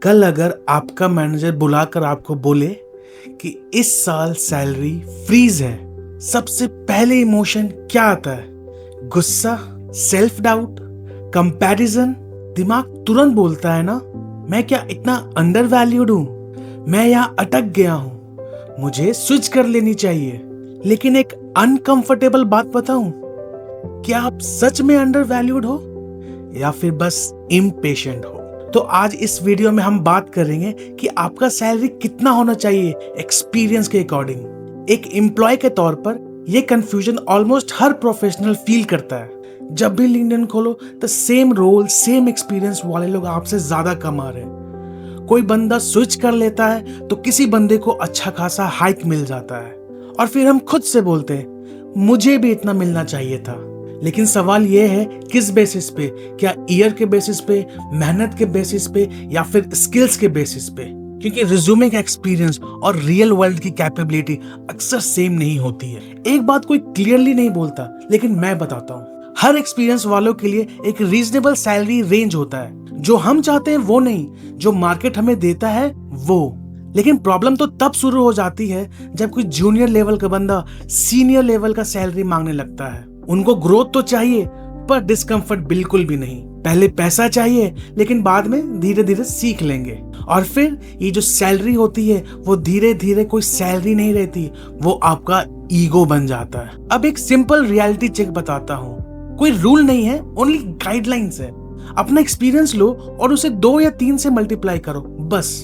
कल अगर आपका मैनेजर बुलाकर आपको बोले कि इस साल सैलरी फ्रीज है, सबसे पहले इमोशन क्या आता है? गुस्सा, सेल्फ डाउट, कंपैरिजन। दिमाग तुरंत बोलता है ना, मैं क्या इतना अंडर वैल्यूड हूं? मैं यहां अटक गया हूं, मुझे स्विच कर लेनी चाहिए। लेकिन एक अनकंफर्टेबल बात बताऊं, क्या आप सच में अंडर वैल्यूड हो या फिर बस इम्पेशेंट हो? तो आज इस वीडियो में हम बात करेंगे कि आपका सैलरी कितना होना चाहिए एक्सपीरियंस के अकॉर्डिंग। एक एम्प्लॉय के तौर पर यह कंफ्यूजन ऑलमोस्ट हर प्रोफेशनल फील करता है। जब भी लिंक्डइन खोलो तो सेम रोल सेम एक्सपीरियंस वाले लोग आपसे ज्यादा कमा रहे हैं। कोई बंदा स्विच कर लेता है तो किसी बंदे को अच्छा खासा हाइक मिल जाता है और फिर हम खुद से बोलते हैं मुझे भी इतना मिलना चाहिए था। लेकिन सवाल यह है किस बेसिस पे? क्या ईयर के बेसिस पे, मेहनत के बेसिस पे या फिर स्किल्स के बेसिस पे? क्योंकि रिज्यूमे का एक्सपीरियंस और रियल वर्ल्ड की कैपेबिलिटी अक्सर सेम नहीं होती है। एक बात कोई क्लियरली नहीं बोलता, लेकिन मैं बताता हूँ। हर एक्सपीरियंस वालों के लिए एक रीजनेबल सैलरी रेंज होता है। जो हम चाहते हैं वो नहीं, जो मार्केट हमें देता है वो। लेकिन प्रॉब्लम तो तब शुरू हो जाती है जब कोई जूनियर लेवल का बंदा सीनियर लेवल का सैलरी मांगने लगता है। उनको ग्रोथ तो चाहिए पर डिस्कम्फर्ट बिल्कुल भी नहीं। पहले पैसा चाहिए लेकिन बाद में धीरे धीरे सीख लेंगे। और फिर ये जो सैलरी होती है वो धीरे धीरे कोई सैलरी नहीं रहती, वो आपका ईगो बन जाता है। अब एक सिंपल रियलिटी चेक बताता हूँ। कोई रूल नहीं है, ओनली गाइडलाइंस है। अपना एक्सपीरियंस लो और उसे 2 या 3 से मल्टीप्लाई करो बस।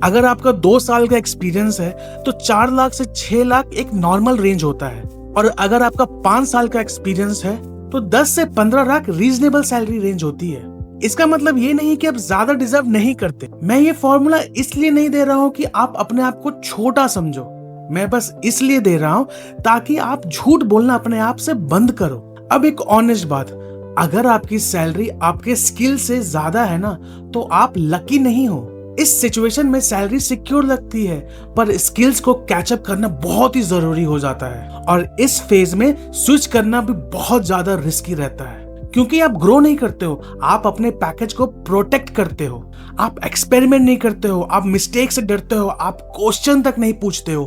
अगर आपका 2 साल का एक्सपीरियंस है तो 4 लाख से 6 लाख एक नॉर्मल रेंज होता है। और अगर आपका 5 साल का एक्सपीरियंस है तो 10 से 15 लाख रीजनेबल सैलरी रेंज होती है। इसका मतलब ये नहीं कि आप ज्यादा डिजर्व नहीं करते। मैं ये फॉर्मूला इसलिए नहीं दे रहा हूँ कि आप अपने आप को छोटा समझो। मैं बस इसलिए दे रहा हूँ ताकि आप झूठ बोलना अपने आप से बंद करो। अब एक ऑनेस्ट बात, अगर आपकी सैलरी आपके स्किल से ज्यादा है ना तो आप लकी नहीं हो। इस सिचुएशन में सैलरी सिक्योर लगती है पर स्किल्स को कैचअप करना बहुत ही जरूरी हो जाता है। और इस फेज में स्विच करना भी बहुत ज्यादा रिस्की रहता है क्योंकि आप ग्रो नहीं करते हो, आप अपने पैकेज को प्रोटेक्ट करते हो, आप एक्सपेरिमेंट नहीं करते हो, आप मिस्टेक से डरते हो, आप क्वेश्चन तक नहीं पूछते हो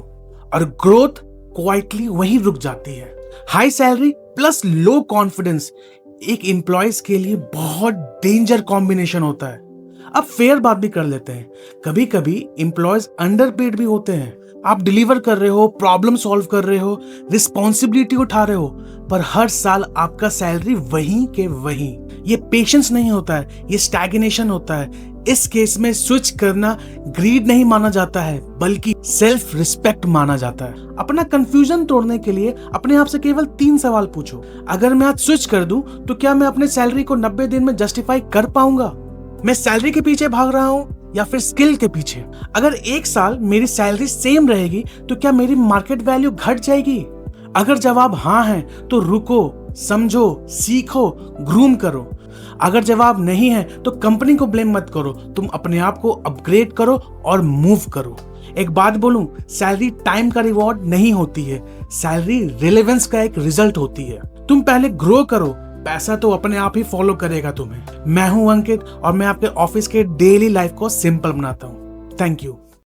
और ग्रोथ क्वाइटली वहीं रुक जाती है। High salary plus low confidence एक एम्प्लॉयज के लिए बहुत डेंजर कॉम्बिनेशन होता है। अब फेयर बात भी कर लेते हैं, कभी कभी एम्प्लॉयज अंडरपेड भी होते हैं। आप डिलीवर कर रहे हो, प्रॉब्लम सॉल्व कर रहे हो, रिस्पॉन्सिबिलिटी उठा रहे हो, पर हर साल आपका सैलरी वहीं के वहीं। ये पेशेंस नहीं होता है, ये स्टैग्नेशन होता है। इस केस में स्विच करना ग्रीड नहीं माना जाता है बल्कि सेल्फ रिस्पेक्ट माना जाता है। अपना कंफ्यूजन तोड़ने के लिए अपने आप से केवल 3 सवाल पूछो। अगर मैं आज स्विच कर दूं तो क्या मैं अपने सैलरी को 90 दिन में जस्टिफाई कर पाऊंगा? मैं सैलरी के पीछे भाग रहा हूं या फिर स्किल के पीछे? अगर 1 साल मेरी सैलरी सेम रहेगी तो क्या मेरी मार्केट वैल्यू घट जाएगी? अगर जवाब हाँ है तो रुको, समझो, सीखो, ग्रूम करो। अगर जवाब नहीं है तो कंपनी को ब्लेम मत करो, तुम अपने आप को अपग्रेड करो और मूव करो। एक बात बोलूं, सैलरी टाइम का रिवॉर्ड नहीं होती है, सैलरी रिलेवेंस का एक रिजल्ट होती है। तुम पहले ग्रो करो, पैसा तो अपने आप ही फॉलो करेगा तुम्हें। मैं हूं अंकित और मैं आपके ऑफिस के डेली लाइफ को सिंपल बनाता हूं। Thank you.